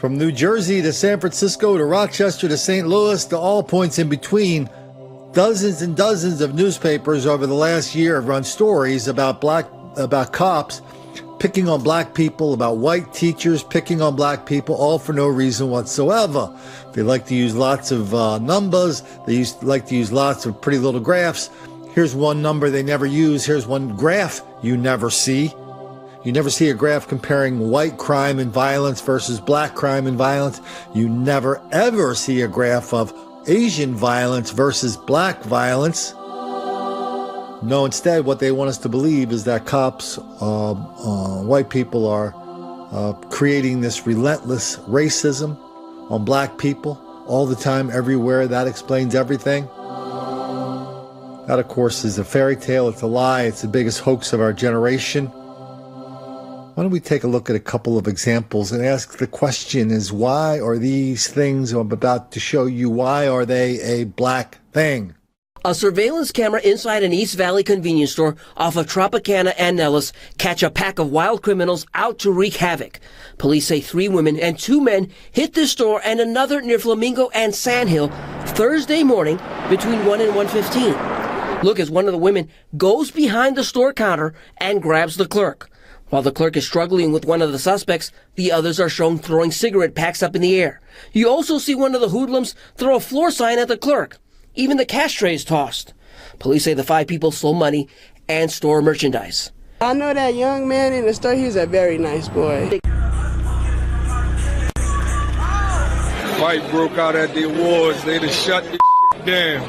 From New Jersey to San Francisco to Rochester to St. Louis to all points in between, dozens and dozens of newspapers over the last year have run stories about cops picking on black people, about white teachers picking on black people, all for no reason whatsoever. They like to use lots of numbers. They like to use lots of pretty little graphs. Here's one number they never use. Here's one graph you never see. You never see a graph comparing white crime and violence versus black crime and violence. You never, ever see a graph of Asian violence versus black violence. No, instead, what they want us to believe is that cops, white people are creating this relentless racism on black people all the time, everywhere. That explains everything. That, of course, is a fairy tale. It's a lie. It's the biggest hoax of our generation. Why don't we take a look at a couple of examples and ask the question is, why are these things I'm about to show you, why are they a black thing? A surveillance camera inside an East Valley convenience store off of Tropicana and Nellis catch a pack of wild criminals out to wreak havoc. Police say 3 women and 2 men hit the store and another near Flamingo and Sandhill Thursday morning between 1 and 1:15. Look as one of the women goes behind the store counter and grabs the clerk. While the clerk is struggling with one of the suspects, the others are shown throwing cigarette packs up in the air. You also see one of the hoodlums throw a floor sign at the clerk. Even the cash tray is tossed. Police say the 5 people stole money and store merchandise. I know that young man in the store, he's a very nice boy. Fight broke out at the awards. They just shut the down.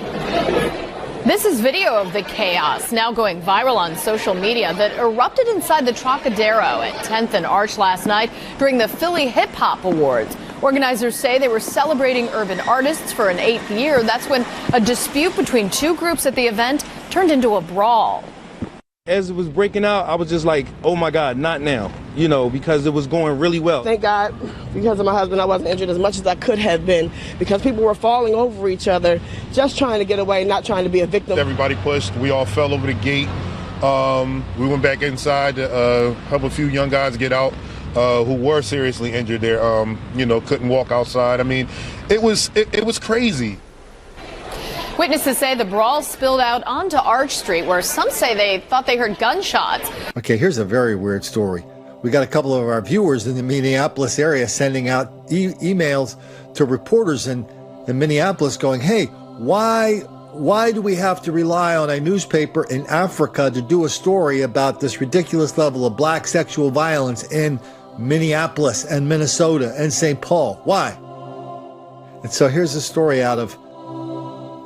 This is video of the chaos now going viral on social media that erupted inside the Trocadero at 10th and Arch last night during the Philly Hip Hop Awards. Organizers say they were celebrating urban artists for an 8th year. That's when a dispute between 2 groups at the event turned into a brawl. As it was breaking out, I was just like, oh my God, not now, you know, because it was going really well. Thank God, because of my husband, I wasn't injured as much as I could have been, because people were falling over each other, just trying to get away, not trying to be a victim. Everybody pushed. We all fell over the gate. We went back inside to help a few young guys get out who were seriously injured there, couldn't walk outside. I mean, it was crazy. Witnesses say the brawl spilled out onto Arch Street, where some say they thought they heard gunshots. Okay, here's a very weird story. We got a couple of our viewers in the Minneapolis area sending out emails to reporters in Minneapolis going, hey, why do we have to rely on a newspaper in Africa to do a story about this ridiculous level of black sexual violence in Minneapolis and Minnesota and St. Paul? Why? And so here's a story out of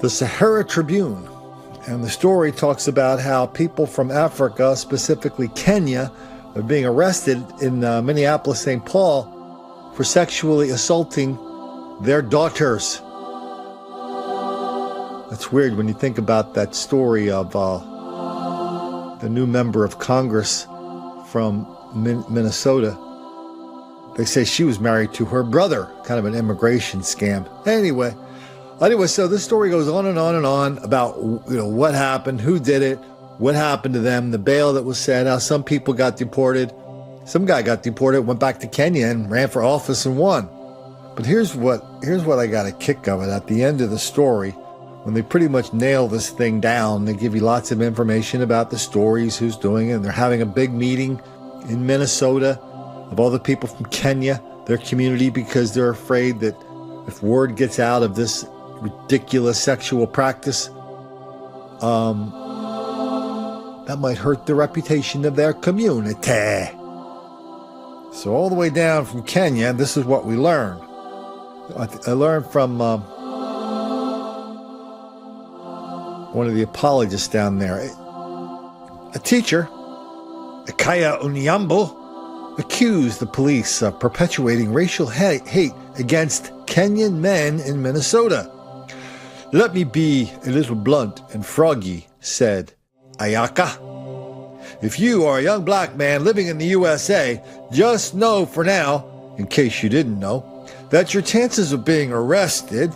the Sahara Tribune, and the story talks about how people from Africa, specifically Kenya, are being arrested in Minneapolis, St. Paul for sexually assaulting their daughters. That's weird when you think about that story of the new member of Congress from Minnesota. They say she was married to her brother, kind of an immigration scam. Anyway, so this story goes on and on and on about what happened, who did it, what happened to them, the bail that was set, how some people got deported. Some guy got deported, went back to Kenya and ran for office and won. But here's what I got a kick of it at the end of the story, when they pretty much nail this thing down. They give you lots of information about the stories, who's doing it, and they're having a big meeting in Minnesota of all the people from Kenya, their community, because they're afraid that if word gets out of this ridiculous sexual practice, that might hurt the reputation of their community. So all the way down from Kenya, this is what we learned. I learned from one of the apologists down there. A teacher, Akaya Unyambo, accused the police of perpetuating racial hate against Kenyan men in Minnesota. Let me be a little blunt and froggy, said Ayaka. If you are a young black man living in the USA, just know for now, in case you didn't know, that your chances of being arrested,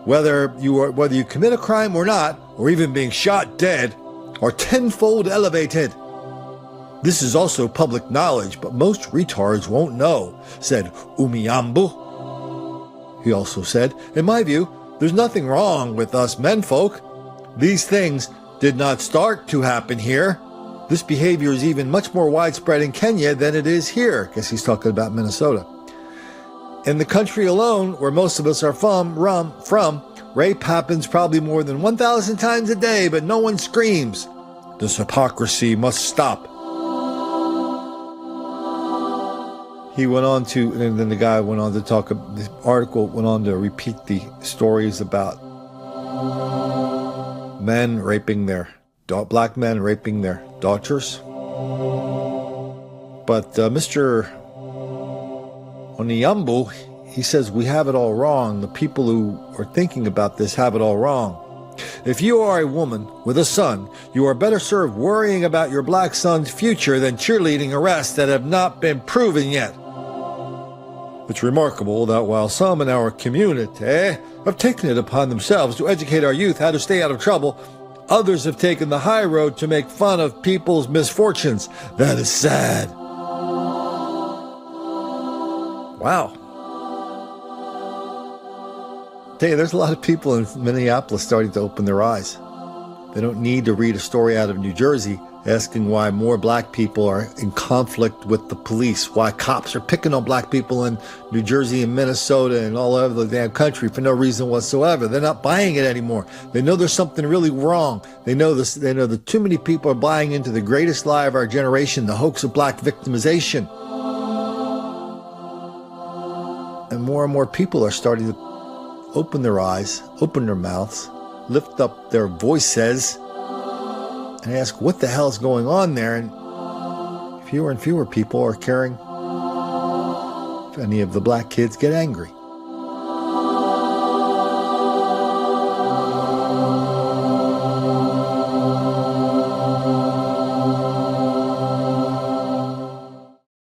whether you commit a crime or not, or even being shot dead, are tenfold elevated. This is also public knowledge, but most retards won't know, said Umiambu. He also said, in my view, there's nothing wrong with us menfolk. These things did not start to happen here. This behavior is even much more widespread in Kenya than it is here. I guess he's talking about Minnesota. In the country alone, where most of us are from, rape happens probably more than 1,000 times a day, but no one screams. This hypocrisy must stop. He went on to, and then the guy went on to talk, the article went on to repeat the stories about men raping black men raping their daughters. But Mr. Oniyambu, he says we have it all wrong. The people who are thinking about this have it all wrong. If you are a woman with a son, you are better served worrying about your black son's future than cheerleading arrests that have not been proven yet. It's remarkable that while some in our community have taken it upon themselves to educate our youth how to stay out of trouble, others have taken the high road to make fun of people's misfortunes. That is sad. Wow. Tell you, there's a lot of people in Minneapolis starting to open their eyes. They don't need to read a story out of New Jersey asking why more black people are in conflict with the police, why cops are picking on black people in New Jersey and Minnesota and all over the damn country for no reason whatsoever. They're not buying it anymore. They know there's something really wrong. They know this. They know that too many people are buying into the greatest lie of our generation, the hoax of black victimization. And more people are starting to open their eyes, open their mouths, lift up their voices, and ask what the hell is going on there. And fewer and fewer people are caring if any of the black kids get angry.